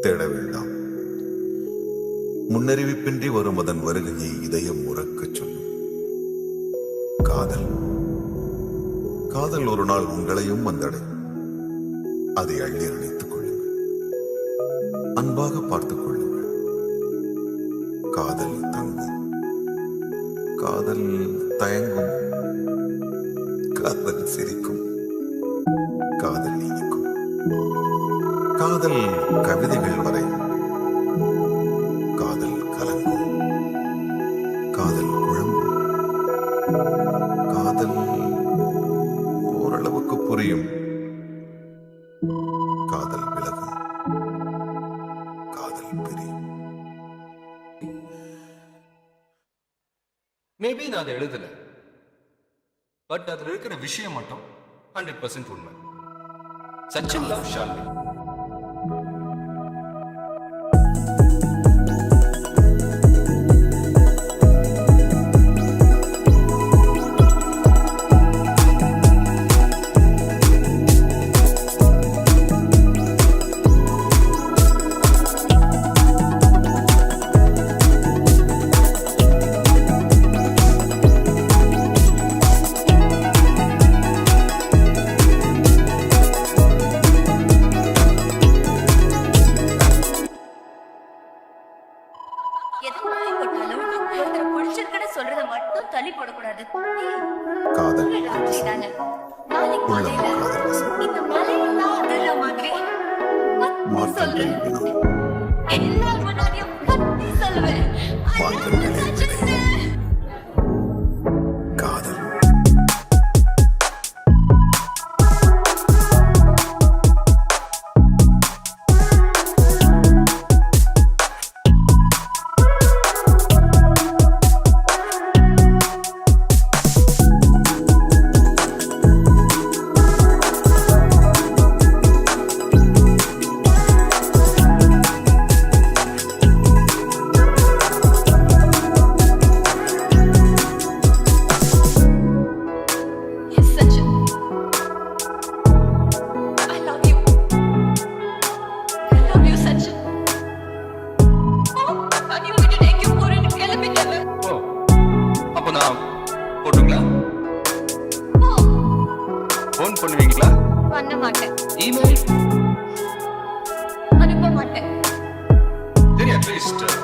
தேட வேண்டாம். முன்னறிவிப்பின்றி வரும் அதன் வருகையை இதயம் உறக்கச் சொல்லும். காதல் காதல் ஒரு நாள் உங்களையும் வந்தடையும். அதை அள்ளி அணைத்துக் கொள்ளுங்கள். அன்பாக பார்த்துக் கொள்ளுங்கள். காதல் தங்கும். காதல் தயங்கும். காதல் சிரிக்கும். காதல் இனிக்கும். காதல் கவிதைகள் வரையும். காதல் கலங்கும். காதல் குழம்பும். காதல் ஓரளவுக்கு புரியும். காதல் விலகும். காதல் பிரியும். மேபி நான் அதை எழுதல, பட் அதுல இருக்கிற விஷயம் மட்டும் 100% உண்மை. சச்சின் லவ் ஷாலினி. சொல்றத மட்டும் தள்ளி போடக்கூடாது. காதல் நாளைக்கு இந்த மலையெல்லாம் அதிர்ற மாதிரி சொல்றேன். எல்லார் முன்னாடியும் கத்தி சொல்லுவேன். காதல் போன் பண்ணுவீங்களா? பண்ண மாட்டேன். இமெயில் அனுப்ப மாட்டேன். சரி, அட்லீஸ்ட்